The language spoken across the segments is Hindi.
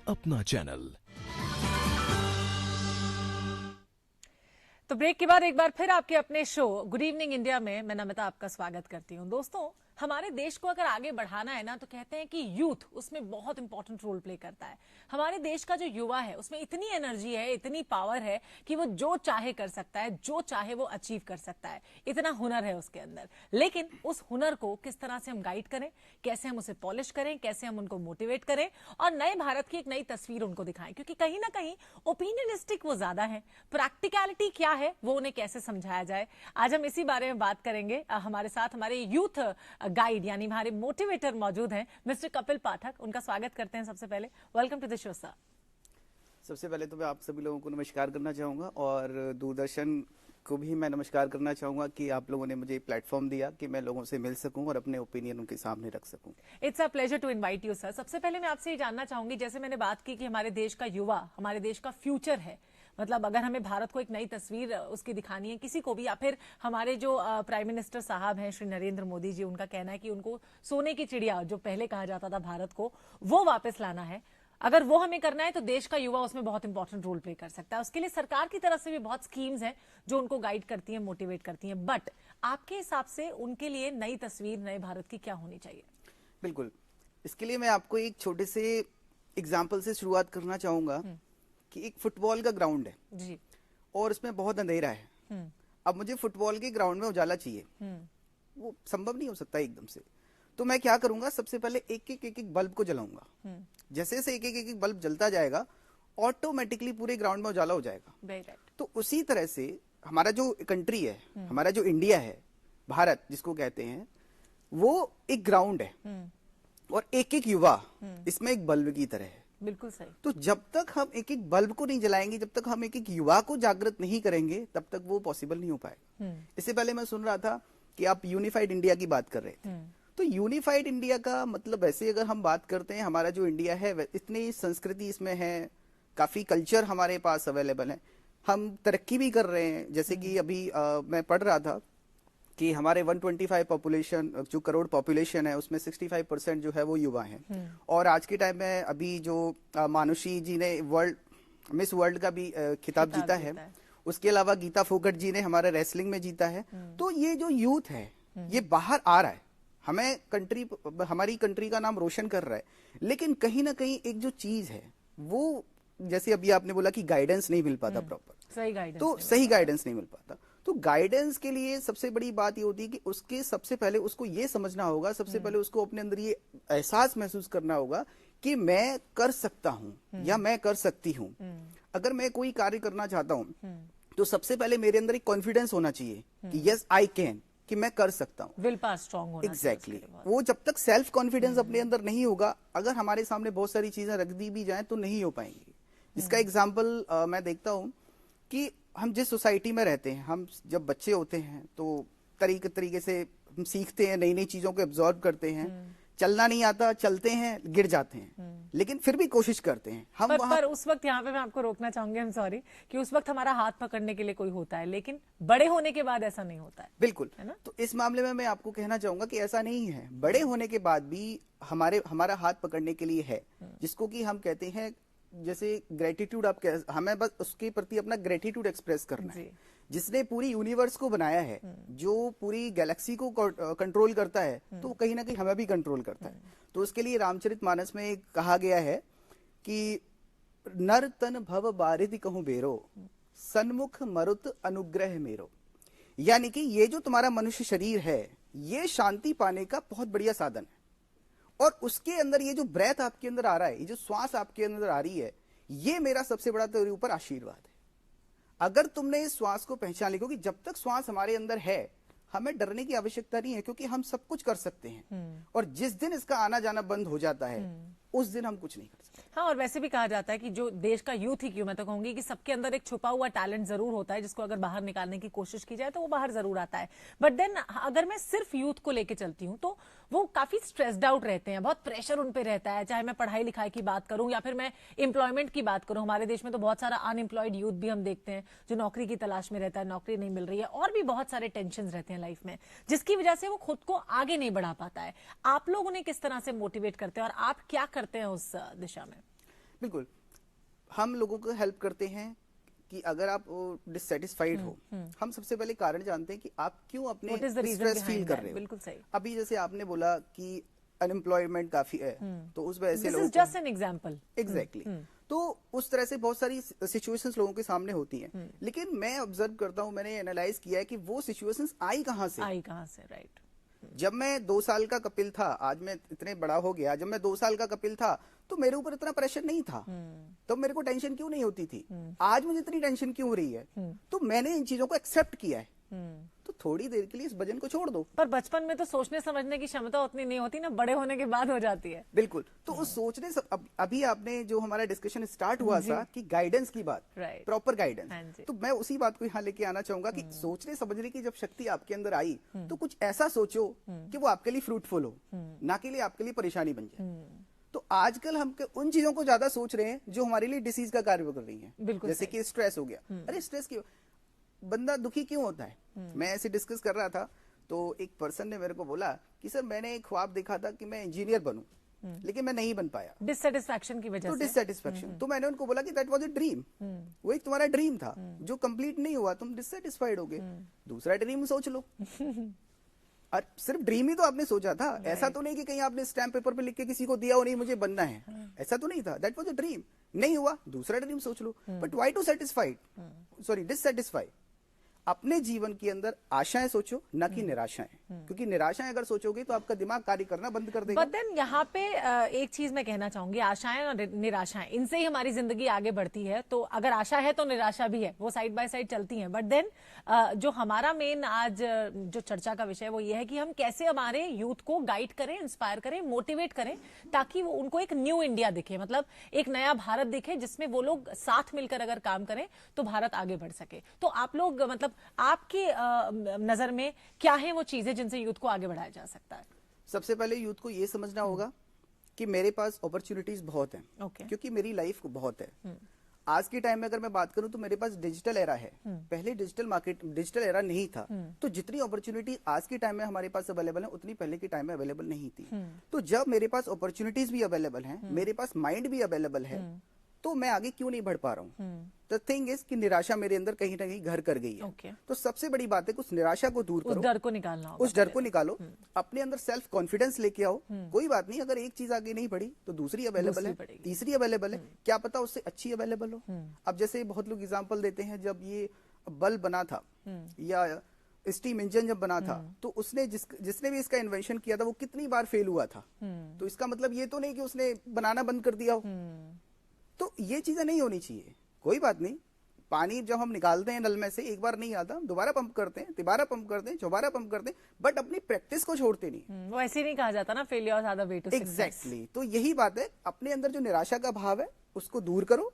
अपना चैनल। तो ब्रेक के बाद एक बार फिर आपके अपने शो गुड इवनिंग इंडिया में मैं नमिता आपका स्वागत करती हूं। दोस्तों, हमारे देश को अगर आगे बढ़ाना है ना, तो कहते हैं कि यूथ उसमें बहुत इंपॉर्टेंट रोल प्ले करता है। हमारे देश का जो युवा है उसमें इतनी एनर्जी है, इतनी पावर है कि वो जो चाहे कर सकता है, जो चाहे वो अचीव कर सकता है। इतना हुनर है उसके अंदर। लेकिन उस हुनर को किस तरह से हम गाइड करें, कैसे हम उसे पॉलिश करें, कैसे हम उनको मोटिवेट करें और नए भारत की एक नई तस्वीर उनको दिखाएं। क्योंकि कहीं ना कहीं ओपिनियनिस्टिक वो ज्यादा है, प्रैक्टिकलिटी क्या है वो उन्हें कैसे समझाया जाए। आज हम इसी बारे में बात करेंगे। हमारे साथ हमारे यूथ गाइड यानी हमारे मोटिवेटर मौजूद हैं, मिस्टर कपिल पाठक। उनका स्वागत करते हैं। सबसे पहले welcome to the show sir. सबसे पहले तो मैं आप सभी लोगों को नमस्कार करना चाहूँगा और दूरदर्शन को भी मैं नमस्कार करना चाहूँगा कि आप लोगों ने मुझे प्लेटफॉर्म दिया कि मैं लोगों से मिल सकूं और अपने ओपिनियन उनके सामने रख सकूं। It's a pleasure to invite you sir. सबसे पहले मैं आपसे ये जानना चाहूंगी, जैसे मैंने बात की कि हमारे देश का युवा हमारे देश का फ्यूचर है। मतलब अगर हमें भारत को एक नई तस्वीर उसकी दिखानी है किसी को भी, या फिर हमारे जो प्राइम मिनिस्टर साहब हैं श्री नरेंद्र मोदी जी, उनका कहना है कि उनको सोने की चिड़िया जो पहले कहा जाता था भारत को, वो वापस लाना है। अगर वो हमें करना है तो देश का युवा उसमें बहुत इंपॉर्टेंट रोल प्ले कर सकता है। उसके लिए सरकार की तरफ से भी बहुत स्कीम्स हैं जो उनको गाइड करती हैं, मोटिवेट करती हैं। बट आपके हिसाब से उनके लिए नई तस्वीर नए भारत की क्या होनी चाहिए? बिल्कुल, इसके लिए मैं आपको एक छोटे से एग्जाम्पल से शुरुआत करना चाहूंगा कि एक फुटबॉल का ग्राउंड है जी, और उसमें बहुत अंधेरा है। अब मुझे फुटबॉल के ग्राउंड में उजाला चाहिए, वो संभव नहीं हो सकता एकदम से। तो मैं क्या करूंगा, सबसे पहले एक बल्ब को जलाऊंगा। जैसे से एक बल्ब जलता जाएगा ऑटोमेटिकली पूरे ग्राउंड में उजाला हो जाएगा। तो उसी तरह से हमारा जो कंट्री है, हमारा जो इंडिया है, भारत जिसको कहते हैं, वो एक ग्राउंड है और एक युवा इसमें एक बल्ब की तरह है। बिल्कुल सही। तो जब तक हम एक बल्ब को नहीं जलाएंगे, जब तक हम एक युवा को जागृत नहीं करेंगे, तब तक वो पॉसिबल नहीं हो पाएगा। इससे पहले मैं सुन रहा था कि आप यूनिफाइड इंडिया की बात कर रहे थे। तो यूनिफाइड इंडिया का मतलब, ऐसे अगर हम बात करते हैं, हमारा जो इंडिया है इतनी संस्कृति इसमें है, काफी कल्चर हमारे पास अवेलेबल है, हम तरक्की भी कर रहे हैं। जैसे कि अभी मैं पढ़ रहा था कि हमारे 125 पॉपुलेशन, जो करोड़ पॉपुलेशन है, उसमें 65% जो है वो युवा हैं। और आज के टाइम में अभी जो मानुषी जी ने मिस वर्ल्ड का भी खिताब जीता है। उसके अलावा गीता फोगट जी ने हमारे रेसलिंग में जीता है। तो ये जो यूथ है ये बाहर आ रहा है, हमारी कंट्री का नाम रोशन कर रहा है। लेकिन कहीं ना कहीं एक जो चीज है वो, जैसे अभी आपने बोला कि गाइडेंस नहीं मिल पाता प्रॉपर, सही गाइडेंस, तो सही गाइडेंस नहीं मिल पाता। तो गाइडेंस के लिए सबसे बड़ी बात ये होती है कि उसके सबसे पहले उसको ये समझना होगा, सबसे पहले उसको अपने अंदर ये एहसास महसूस करना होगा कि मैं कर सकता हूं या मैं कर सकती हूं। अगर मैं कोई कार्य करना चाहता हूं तो सबसे पहले मेरे अंदर एक कॉन्फिडेंस होना चाहिए कि यस आई कैन, कि मैं कर सकता हूं। विल पावर स्ट्रांग होना एग्जैक्टली। वो जब तक सेल्फ कॉन्फिडेंस अपने अंदर नहीं होगा, अगर हमारे सामने बहुत सारी चीजें रख दी भी जाए तो नहीं हो पाएंगी। इसका एग्जाम्पल मैं देखता हूं कि हम जिस सोसाइटी में रहते हैं, हम जब बच्चे होते हैं तो तरीके से हम सीखते हैं, नई नई चीजों को एब्जॉर्ब करते हैं। चलना नहीं आता, चलते हैं, गिर जाते हैं, लेकिन फिर भी कोशिश करते हैं हम पर उस वक्त यहाँ पे मैं आपको रोकना चाहूंगी, हम सॉरी, कि उस वक्त हमारा हाथ पकड़ने के लिए कोई होता है, लेकिन बड़े होने के बाद ऐसा नहीं होता है। बिल्कुल है ना? तो इस मामले में मैं आपको कहना चाहूंगा कि ऐसा नहीं है। बड़े होने के बाद भी हमारा हाथ पकड़ने के लिए है, जिसको कि हम कहते हैं, जैसे ग्रेटिट्यूड, हमें बस उसके प्रति अपना ग्रेटिट्यूड एक्सप्रेस करना है। जिसने पूरी यूनिवर्स को बनाया है, जो पूरी गैलेक्सी को कंट्रोल करता है, तो कहीं ना कहीं हमें भी कंट्रोल करता है। तो उसके लिए रामचरितमानस में एक कहा गया है कि नर तन भव बारिधि कहूं बेरो, सन्मुख मरुत अनुग्रह मेरो। यानी कि ये जो तुम्हारा मनुष्य शरीर है, ये शांति पाने का बहुत बढ़िया साधन है। और उसके अंदर ये जो ब्रेथ आपके अंदर आ रहा है, ये जो श्वास आपके अंदर आ रही है, ये मेरा सबसे बड़ा तेरे ऊपर आशीर्वाद है। अगर तुमने इस श्वास को पहचान लिया, क्योंकि जब तक श्वास हमारे अंदर है हमें डरने की आवश्यकता नहीं है, क्योंकि हम सब कुछ कर सकते हैं। और जिस दिन इसका आना जाना बंद हो जाता है, उस दिन हम कुछ नहीं कर सकते। हाँ, और वैसे भी कहा जाता है कि जो देश का यूथ ही क्यों, मैं तो कहूंगी कि सबके अंदर एक छुपा हुआ टैलेंट जरूर होता है, जिसको अगर बाहर निकालने की कोशिश की जाए तो वो बाहर जरूर आता है। बट देन अगर मैं सिर्फ यूथ को लेके चलती हूँ तो वो काफी स्ट्रेस्ड आउट रहते हैं, बहुत प्रेशर उन पे रहता है। चाहे मैं पढ़ाई लिखाई की बात करूं या फिर मैं एम्प्लॉयमेंट की बात करूं, हमारे देश में तो बहुत सारा अनएम्प्लॉयड यूथ भी हम देखते हैं जो नौकरी की तलाश में रहता है, नौकरी नहीं मिल रही है, और भी बहुत सारे टेंशन रहते हैं लाइफ में, जिसकी वजह से वो खुद को आगे नहीं बढ़ा पाता है। आप लोग उन्हें किस तरह से मोटिवेट करते हैं और आप क्या करते हैं उस दिशा में? बिल्कुल, हम लोगों को हेल्प करते हैं कि अगर आप डिससेटिस्फाइड हो, हम सबसे पहले कारण जानते हैं कि आप क्यों अपने What is the reason stress feel behind कर that? रहे हो। बिल्कुल सही। अभी जैसे आपने बोला कि अनएम्प्लॉयमेंट काफी है, तो उस वजह से दिस लोगों is just an example. Exactly तो उस तरह से बहुत सारी सिचुएशंस लोगों के सामने होती हैं, लेकिन मैं ऑब्जर्व करता हूं, मैंने एनालाइज किया है कि वो सिचुएशंस आई कहां से। आई कहाँ से, राइट। जब मैं 2 साल का कपिल था, आज मैं इतने बड़ा हो गया, जब मैं 2 साल का कपिल था तो मेरे ऊपर इतना प्रेशर नहीं था, तो मेरे को टेंशन क्यों नहीं होती थी, आज मुझे इतनी टेंशन क्यों हो रही है, तो मैंने इन चीजों को एक्सेप्ट किया है। तो थोड़ी देर के लिए इस वजन को छोड़ दो। पर बचपन में तो सोचने समझने की क्षमता उतनी नहीं होती ना, बड़े होने के बाद हो जाती है। बिल्कुल, तो उस सोचने से अभी आपने जो हमारा डिस्कशन स्टार्ट हुआ था कि गाइडेंस की बात, Right. प्रॉपर हाँ गाइडेंस, जी। तो मैं उसी बात को यहाँ लेके आना चाहूंगा कि सोचने समझने की जब शक्ति आपके अंदर आई, तो कुछ ऐसा सोचो कि वो आपके लिए फ्रूटफुल हो, ना कि लिए आपके लिए परेशानी बन जाए। तो आजकल हम उन चीजों को ज्यादा सोच रहे हैं जो हमारे लिए डिसीज का कार्य कर रही है, बिल्कुल जैसे सही। कि स्ट्रेस हो गया। अरे स्ट्रेस की बंदा दुखी क्यों होता है, मैं ऐसे डिस्कस कर रहा था तो एक पर्सन ने मेरे को बोला कि सर मैंने एक ख्वाब देखा था कि मैं इंजीनियर बनूं, लेकिन मैं नहीं बन पाया, डिससेटिस्फैक्शन की वजह तो से। डिससेटिस्फैक्शन। तो मैंने उनको बोला कि दैट वाज अ ड्रीम, वो एक तुम्हारा ड्रीम था जो कंप्लीट नहीं हुआ, तुम डिससेटिस्फाइड हो गए, दूसरा ड्रीम सोच लो। और सिर्फ ड्रीम ही तो आपने सोचा था, ऐसा तो नहीं कि कहीं आपने स्टैम्प पेपर पे लिख के किसी को दिया हो नहीं मुझे बनना है, ऐसा तो नहीं था। दैट वाज अ ड्रीम, नहीं हुआ, दूसरा ड्रीम सोच लो। But why to dissatisfied. अपने जीवन के अंदर आशाएं सोचो, ना कि निराशाएं, क्योंकि निराशाएं अगर सोचोगे तो आपका दिमाग कार्य करना बंद कर देगा। बट देन यहाँ पे एक चीज मैं कहना चाहूंगी, आशाएं और निराशाएं, इनसे ही हमारी जिंदगी आगे बढ़ती है। तो अगर आशा है तो निराशा भी है, वो साइड बाय साइड चलती हैं। बट देन जो हमारा मेन आज जो चर्चा का विषय वो ये है कि हम कैसे हमारे यूथ को गाइड करें, इंस्पायर करें, मोटिवेट करें, ताकि वो उनको एक न्यू इंडिया दिखे, मतलब एक नया भारत दिखे जिसमें वो लोग साथ मिलकर अगर काम करें तो भारत आगे बढ़ सके। तो आप लोग मतलब आपकी नजर में क्या है वो चीजें जिनसे यूथ को आगे बढ़ाया जा सकता है? सबसे पहले यूथ को ये समझना होगा कि मेरे पास अपॉर्चुनिटीज बहुत हैं, Okay. क्योंकि मेरी लाइफ बहुत है। आज के टाइम में अगर मैं बात करूं तो मेरे पास डिजिटल एरा है, पहले डिजिटल एरा नहीं था, तो जितनी अपॉर्चुनिटी आज के टाइम में हमारे पास अवेलेबल है उतनी पहले के टाइम में अवेलेबल नहीं थी। तो जब मेरे पास अपॉर्चुनिटीज भी अवेलेबल हैं, मेरे पास माइंड भी अवेलेबल है, तो मैं आगे क्यों नहीं बढ़ पा रहा हूँ। द थिंग इज कि निराशा मेरे अंदर कहीं ना कहीं घर कर गई है। Okay. तो सबसे बड़ी बात है कि उस निराशा को दूर उस करो, डर को निकालना होगा, उस डर को निकालो, अपने अंदर सेल्फ कॉन्फिडेंस लेके आओ। कोई बात नहीं, अगर एक चीज आगे नहीं बढ़ी तो दूसरी अवेलेबल दूसरी है, बढ़ेगी। तीसरी अवेलेबल है, क्या पता उससे अच्छी अवेलेबल हो। अब जैसे बहुत लोग एग्जांपल देते हैं, जब ये बल्ब बना था या स्टीम इंजन जब बना था, तो उसने जिसने भी इसका इन्वेंशन किया था वो कितनी बार फेल हुआ था। तो इसका मतलब ये तो नहीं कि उसने बनाना बंद कर दिया हो। तो ये चीजें नहीं होनी चाहिए। कोई बात नहीं, पानी जब हम निकालते हैं नल में से, एक बार नहीं आता, दोबारा पंप करते हैं, तिबारा पंप करते हैं, चौबारा पंप करते हैं, बट अपनी प्रैक्टिस को छोड़ते नहीं। वो ऐसे ही नहीं कहा जाता ना, फेलियर ज्यादा वे टू सक्सेस। एग्जैक्टली, तो यही बात है, अपने अंदर जो निराशा का भाव है उसको दूर करो।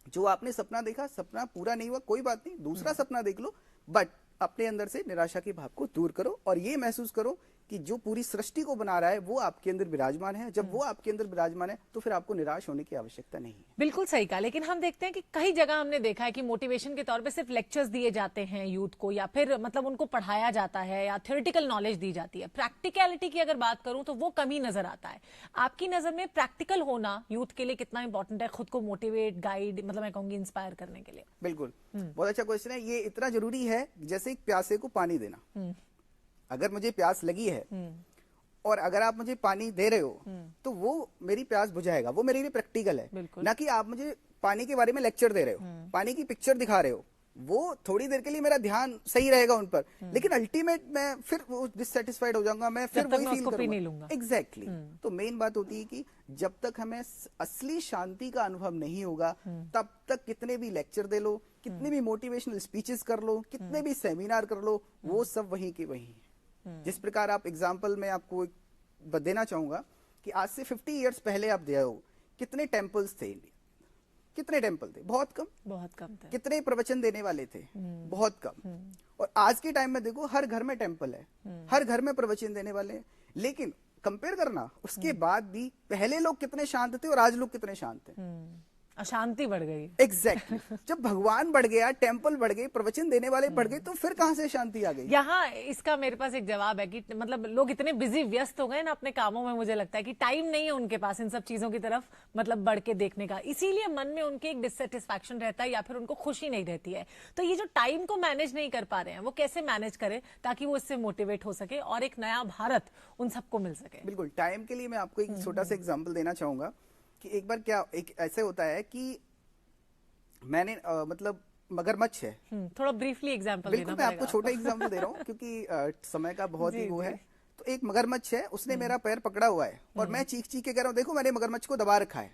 जो आपने सपना देखा, सपना पूरा नहीं हुआ, कोई बात नहीं, दूसरा सपना देख लो, बट अपने अंदर से निराशा के भाव को दूर करो और ये महसूस करो कि जो पूरी सृष्टि को बना रहा है वो आपके अंदर विराजमान है। जब वो आपके अंदर विराजमान है तो फिर आपको निराश होने की आवश्यकता नहीं है। बिल्कुल सही कहा। लेकिन हम देखते हैं कि कई जगह हमने देखा है कि मोटिवेशन के तौर पे सिर्फ लेक्चर्स दिए जाते हैं यूथ को, या फिर मतलब उनको पढ़ाया जाता है या थ्योरेटिकल नॉलेज दी जाती है। प्रैक्टिकलिटी की अगर बात करूं तो वो कमी नजर आता है। आपकी नजर में प्रैक्टिकल होना यूथ के लिए कितना इंपॉर्टेंट है, खुद को मोटिवेट, गाइड, मतलब मैं कहूंगी इंस्पायर करने के लिए? बिल्कुल, बहुत अच्छा क्वेश्चन है। ये इतना जरूरी है जैसे एक प्यासे को पानी देना। अगर मुझे प्यास लगी है और अगर आप मुझे पानी दे रहे हो तो वो मेरी प्यास बुझाएगा, वो मेरे लिए प्रैक्टिकल है। ना कि आप मुझे पानी के बारे में लेक्चर दे रहे हो, पानी की पिक्चर दिखा रहे हो, वो थोड़ी देर के लिए मेरा ध्यान सही रहेगा उन पर, लेकिन अल्टीमेट मैं फिर डिससेटिस्फाइड हो जाऊंगा, मैं फिर वही फील करूंगा। एग्जैक्टली। तो मेन बात होती है कि जब तक हमें असली शांति का अनुभव नहीं होगा तब तक कितने भी लेक्चर दे लो, कितने भी मोटिवेशनल स्पीचेस कर लो, कितने भी सेमिनार कर लो, वो सब वही के वही है। जिस प्रकार आप एग्जाम्पल में आपको देना चाहूंगा कि आज से 50 इयर्स पहले आप देखो कितने टेम्पल्स थे इंडिया, कितने टेम्पल थे? बहुत कम थे। कितने प्रवचन देने वाले थे? बहुत कम। और आज के टाइम में देखो हर घर में टेम्पल है, हर घर में प्रवचन देने वाले हैं। लेकिन कंपेयर करना उसके बाद भी पहले लोग कितने शांत थे और आज लोग कितने शांत थे। अशांति बढ़ गई। एग्जैक्टली जब भगवान बढ़ गया, टेम्पल बढ़ गए, प्रवचन देने वाले बढ़ गए, तो फिर कहां से शांति आ गई? यहाँ इसका मेरे पास एक जवाब है कि मतलब लोग इतने बिजी व्यस्त हो गए ना अपने कामों में, मुझे लगता है कि टाइम नहीं है उनके पास इन सब चीजों की तरफ मतलब बढ़ के देखने का, इसीलिए मन में उनके एक डिससेटिस्फैक्शन रहता है या फिर उनको खुशी नहीं रहती है। तो ये जो टाइम को मैनेज नहीं कर पा रहे हैं वो कैसे मैनेज करें ताकि वो इससे मोटिवेट हो सके और एक नया भारत उन सबको मिल सके। बिल्कुल, टाइम के लिए मैं आपको एक छोटा सा एग्जांपल देना चाहूंगा कि एक बार क्या एक ऐसे होता है कि मैंने मतलब मगरमच्छ है। थोड़ा ब्रीफली एग्जांपल बिल्कुल, मैं आपको छोटा एग्जांपल दे रहा हूँ क्योंकि समय का बहुत ही वो है। तो एक मगरमच्छ है, उसने मेरा पैर पकड़ा हुआ है और मैं चीख चीख के कह रहा हूँ देखो मैंने मगरमच्छ को दबा रखा है,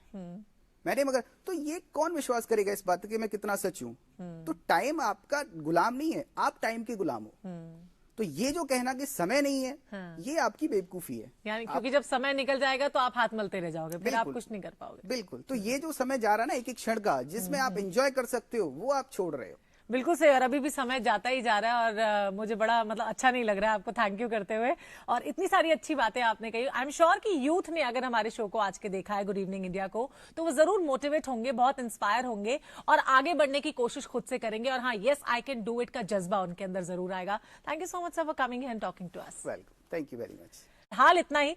मैंने मगर, तो ये कौन विश्वास करेगा इस बात कि मैं कितना सच हूं? तो टाइम आपका गुलाम नहीं है, आप टाइम के गुलाम हो। तो ये जो कहना कि समय नहीं है, ये आपकी बेवकूफी है। यानी क्योंकि जब समय निकल जाएगा तो आप हाथ मलते रह जाओगे, फिर आप कुछ नहीं कर पाओगे। बिल्कुल, तो ये जो समय जा रहा है ना एक एक क्षण का, जिसमें आप एंजॉय कर सकते हो, वो आप छोड़ रहे हो। बिल्कुल सही, और अभी भी समय जाता ही जा रहा है और मुझे बड़ा मतलब अच्छा नहीं लग रहा है आपको थैंक यू करते हुए, और इतनी सारी अच्छी बातें आपने कही। आई एम श्योर कि यूथ ने अगर हमारे शो को आज के देखा है गुड इवनिंग इंडिया को, तो वो जरूर मोटिवेट होंगे, बहुत इंस्पायर होंगे और आगे बढ़ने की कोशिश खुद से करेंगे, और हाँ yes I can do it का जज्बा उनके अंदर जरूर आएगा। Thank you so much sir for coming and talking to us. Welcome, thank you very much. हाल इतना ही।